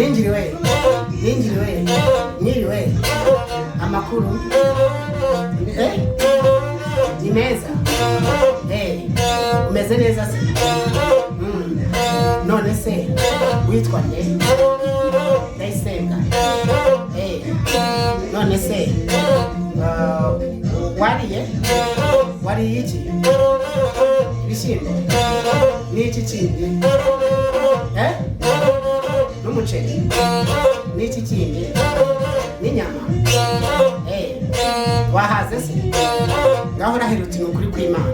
Ninjiriwe. Niriwe. Amakuru. Ni meza. Umeze neza se? None se witwa nde? Ndayisenga. None se wariye iki? Ibishyimbo? N'iki kindi? N'umuceri? N'iki kindi? N'inyama? Wahaze se? Ngaho urahirutse ni ukuri kw'Imana.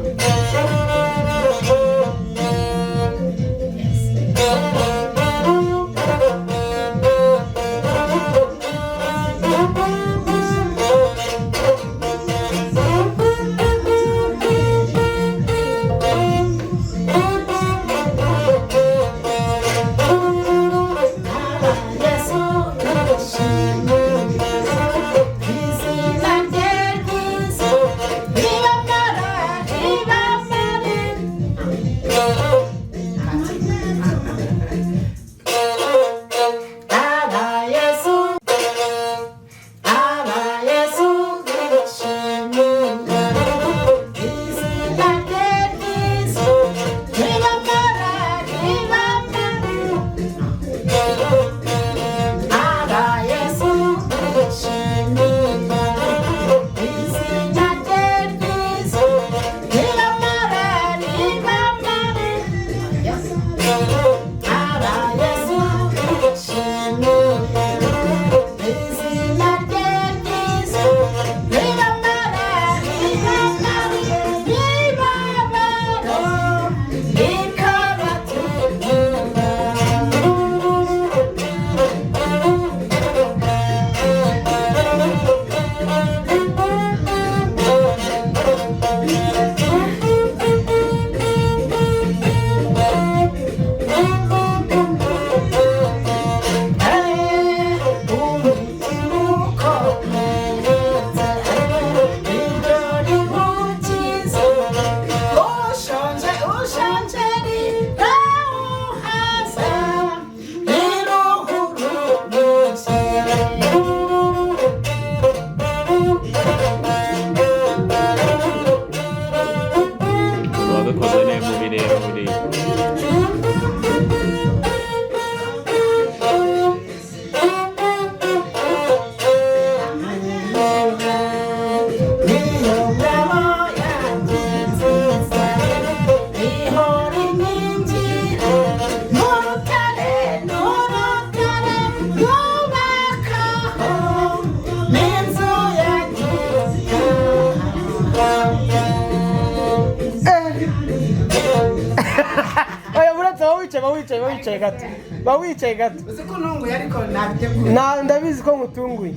Bawicaye gato. Uzi ko ntunguye ariko nabiteguye. Ndabizi ko ngutunguye.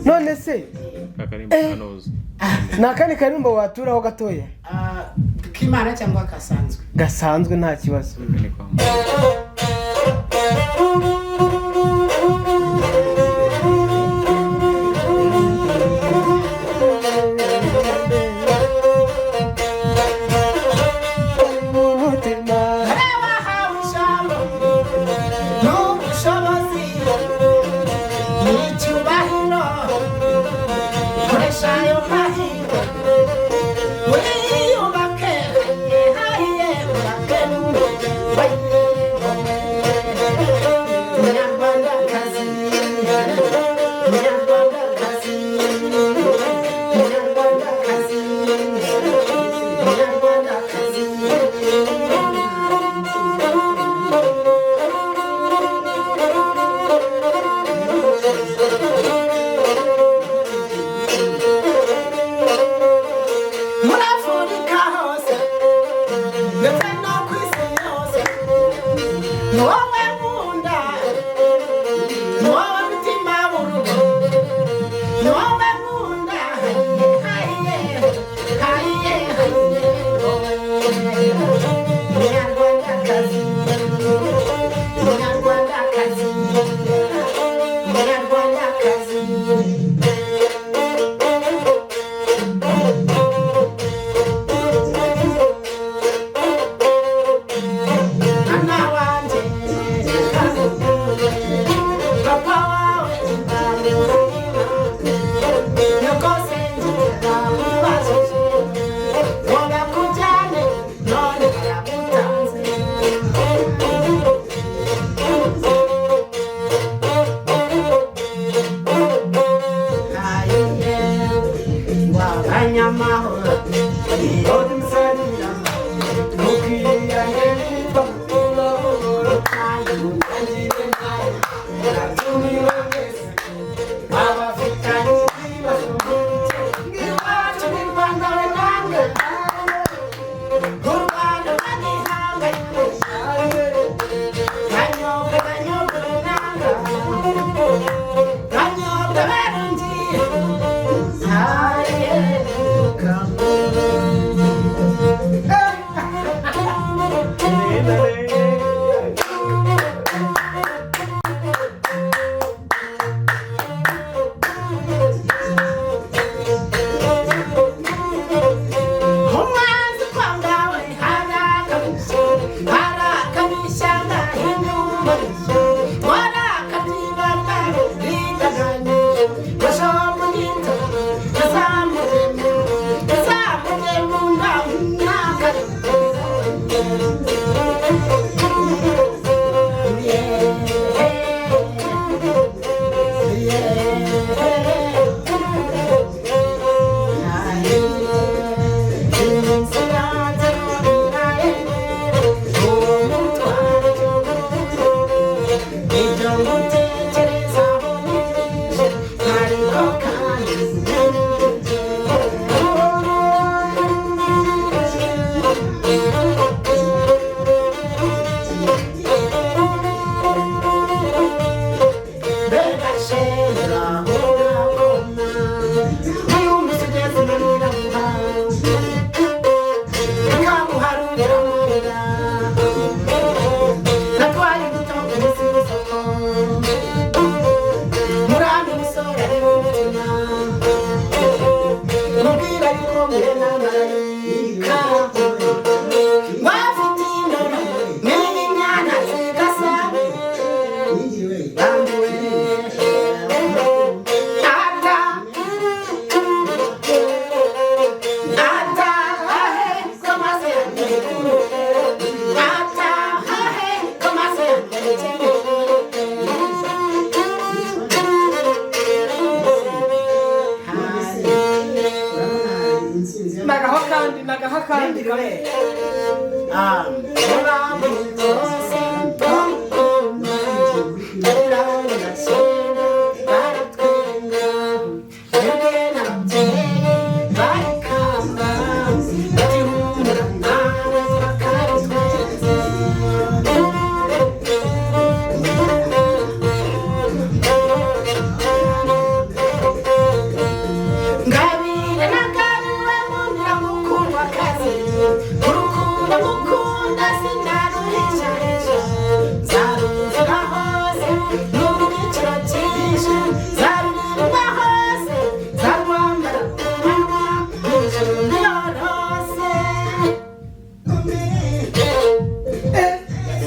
None se nakani karimbo waturaho gatoya? K'Imana cyangwa kasanzwe? Gasanzwe nta kibazo.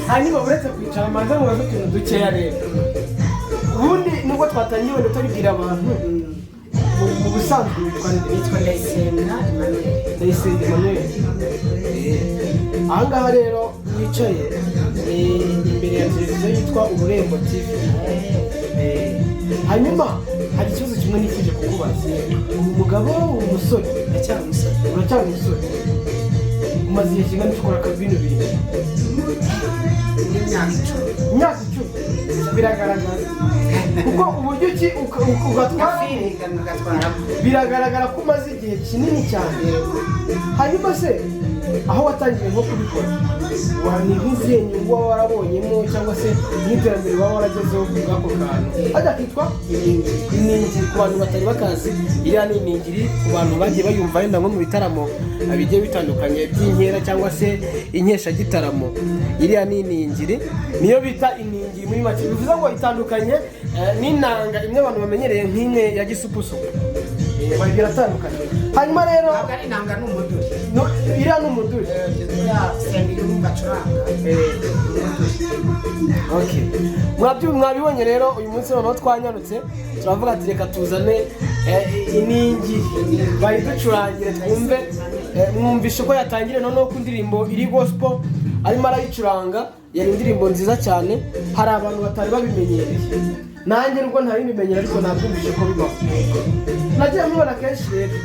hanyuma uretse kwicara amaze mu bazo utuntu dukeya rero ubundi nubwo twatangiye wenda turibwira abantu mu busanzwe nitwa Ndayisenga Emmanuel. Ahangaha rero wicaye imbere ya televiziyo yitwa Ururembo TV. Hanyuma hari ikibazo kimwe nifuje kukubaza. Umugabo w'umusore ndacyari umusore umaze igihe kingana ukora akabino bintu imyaka 10 biragaragara kuko uburyo ki ugatwara biragaragara ko umaze igihe kinini cyane. Hanyuma se aho watangiye nko kubikora ni nk'izihe nyungu waba warabonyemo cyangwa se n'iterambere waba waragezeho ku bw'ako kantu hajya kitwa iningiri ku bantu batari bakazi. Iriya ni iningiri ku bantu bagiye bayumva wenda nko mu bitaramo bigiye bitandukanye by'inkera cyangwa se inkeshagitaramo. Iriya ni iningiri niyo bita iningiri muri make, bivuze ngo itandukanye n'inanga imwe abantu bamenyereye nk'imwe ya gisupusupu. Biratandukanye. Hanyuma rero ari inanga n'umuduri iriya ni umuduri mwabibonye rero uyu munsi noneho twanyarutse turavuga ati reka tuzane iningiri bayiducurangire twumve mwumvishe ko yatangire noneho ku ndirimbo iri gospel arimo arayicuranga. Yari indirimbo nziza cyane. hari abantu batari babimenyereye, nanjye nubwo ntari bimenyera ariko nabyumvise ko bibaho. Nagiye nkubona kenshi rero,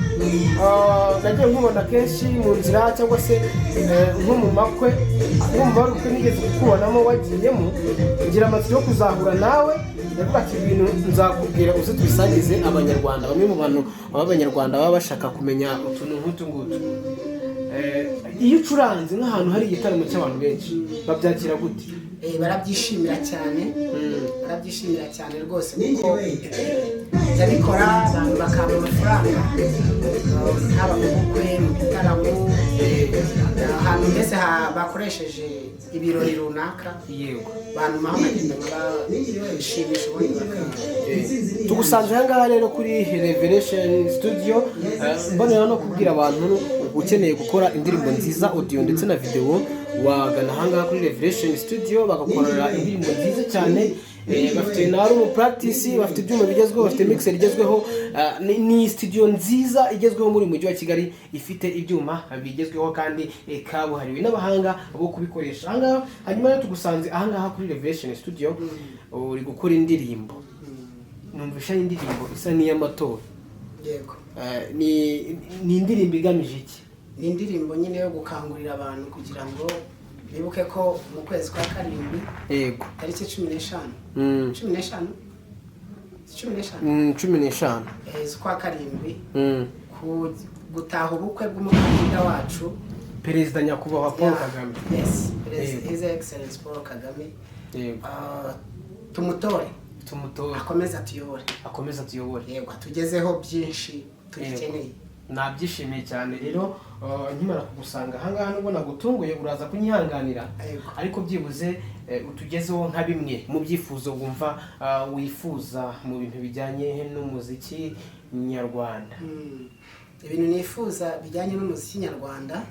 nagiye nkubona kenshi mu nzira cyangwa se nko mu makwe, nkumva wari ukwe nigeze kukubonamo wagiyemo, ngira amatsiko yo kuzahura nawe, ndavuga ati ibintu nzakubwira uze tubisangize Abanyarwanda. Bamwe mu bantu b'Abanyarwanda baba bashaka kumenya utuntu nk'utu ngutu. Iyo ucuranze nk'ahantu hari igitaramo cy'abantu benshi babyakira gute? Barabyishimira cyane, barabyishimira cyane rwose, kuko ndabikora abantu bakaba amafaranga, haba mu bukwe, mu bitaramo, ahantu mbese bakoresheje ibirori runaka, yego abantu maho bagenda babishimisha ubundi bakaba. Tugusanze aha ngaha rero kuri Revelation Studio, mbonera no kubwira abantu ukeneye gukora indirimbo nziza, audio ndetse na video, wagana aha ngaha kuri Revelation Studio bagakorera indirimbo nziza cyane. Bafite na room practice, bafite ibyuma bigezweho, bafite mixer igezweho, ni studio nziza igezweho muri mujyi wa Kigali, ifite ibyuma bigezweho kandi kabuhariwe n'abahanga bo kubikoresha. Aha ngaha hanyuma rero tugusanze aha ngaha kuri Revelation Studio, uri gukora indirimbo. Numvisha indirimbo isa n'iy'amatora. Yego. Ni indirimbo igamije iki? Ni indirimbo nyine yo gukangurira abantu kugira ngo bibuke ko mu kwezi kwa karindwi, yego, tariki 15 z'ukwa karindwi, gutaha ubukwe bw'umukandida wacu Perezida Nyakubahwa Paul Kagame. Yes, His Excellency Paul Kagame. Tumutore akomeza tuyobore, yego, tugezeho byinshi tugikeneye. Nabyishimiye cyane rero, nkimara kugusanga aha ngaha nubwo nagutunguye uraza kunyihanganira, ariko byibuze utugezeho nka bimwe mu byifuzo wumva wifuza mu bintu bijyanye n'umuziki nyarwanda. Ibintu nifuza bijyanye n'umuziki nyarwanda,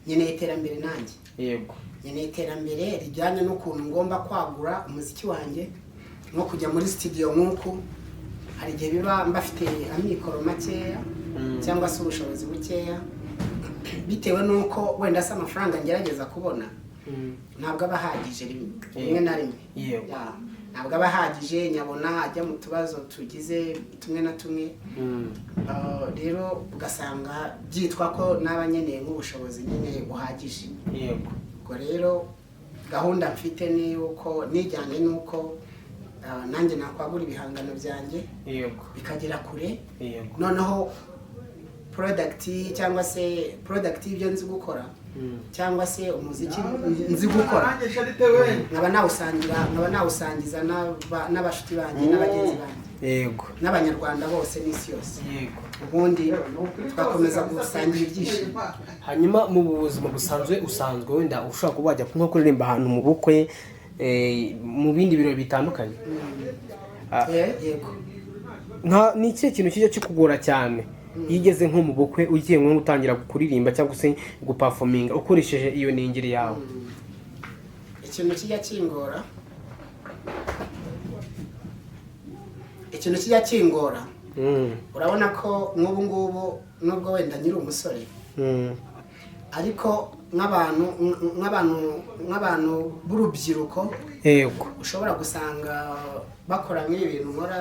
nkeneye iterambere nanjye. Yego. Nkeneye iterambere rijyanye n'ukuntu ngomba kwagura umuziki wanjye, nko kujya muri studio nk'uku. Hari igihe biba mbafite amikoro makeya cyangwa se ubushobozi bukeya, bitewe n'uko wenda se amafaranga ngerageza kubona ntabwo aba ahagije rimwe na rimwe. Ntabwo aba ahagije, nyabona ajya mu tubazo tugize tumwe na tumwe. Rero ugasanga byitwa ko naba nkeneye nk'ubushobozi nyine buhagije. Yego. Ubwo rero gahunda mfite ni uko nijyanye n'uko nanjye nakwagura ibihangano byanjye, yego, bikagera kure. Yego. Noneho product cyangwa se product ibyo nzi gukora, cyangwa se umuziki nzi gukora, nkaba nawusangiza n'abashuti banjye n'abagenzi banjye, yego, n'Abanyarwanda bose n'isi yose. Yego. Ubundi twakomeza gusangira ibyishimo. Hanyuma mu buzima busanzwe wenda ushobora kuba wajya nko kuririmba ahantu mu bukwe, mu bindi birori bitandukanye. Yego. Ni ikihe kintu kijya kikugora cyane yigeze nko mu bukwe ugiye nko gutangira kuririmba cyangwa se guperforminga ukoresheje iyo ningiri yawe? Ikintu kijya kingora, urabona ko nk'ubu ngubu nubwo wenda nyiri umusore, ariko nk'abantu b'urubyiruko, yego, ushobora gusanga bakora nk'ibintu nkora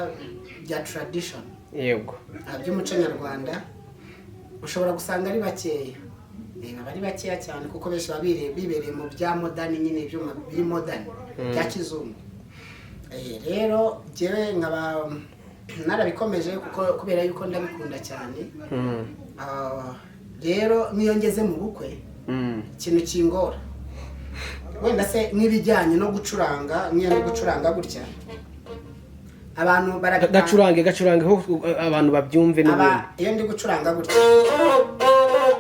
bya tradition, yego, by'umuco nyarwanda, ushobora gusanga ari bakeya. Bari bakeya cyane kuko benshi bibereye mu bya modern, nyine ibyuma biri modern bya kizungu. Rero jewe nkaba narabikomeje kubera yuko ndabikunda cyane. Rero niyo ngeze mu bukwe, ikintu kingora wenda se n'ibijyanye no gucuranga, niyo no gucuranga gutya, abantu gacurange ho abantu babyumve n'ibindi. Iyo ndi gucuranga gutya,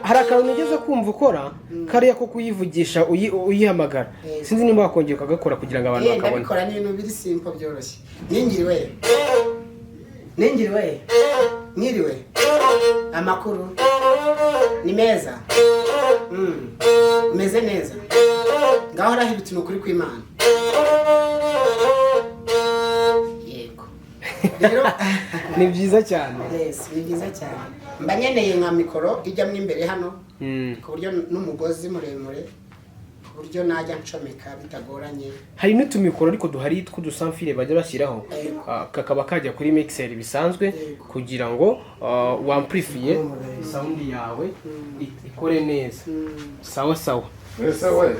hari akantu nigeze kumva ukora kariya ko kuyivugisha uyihamagara, sinzi nimba wakongera ukagakora kugira ngo abantu bakabone. Ndabikora n'ibintu biri simple byoroshye. Mwiriwe, amakuru ni meza, meze neza, ngaho rahibutse ukuri kw'Imana. Yego. Rero ni byiza cyane. Yes, ni byiza cyane. Mba nkeneye nka mikoro ijyamo imbere hano, ku buryo n'umugozi muremure, ku buryo najya ncomeka bitagoranye. hari n'utumikoro ariko duhari tw'udusamfire bajya bashyiraho Yego. kakaba kajya kuri mixer bisanzwe Yego. kugira ngo wamplifiye sound yawe ikore neza. Sawa sawa. Ese we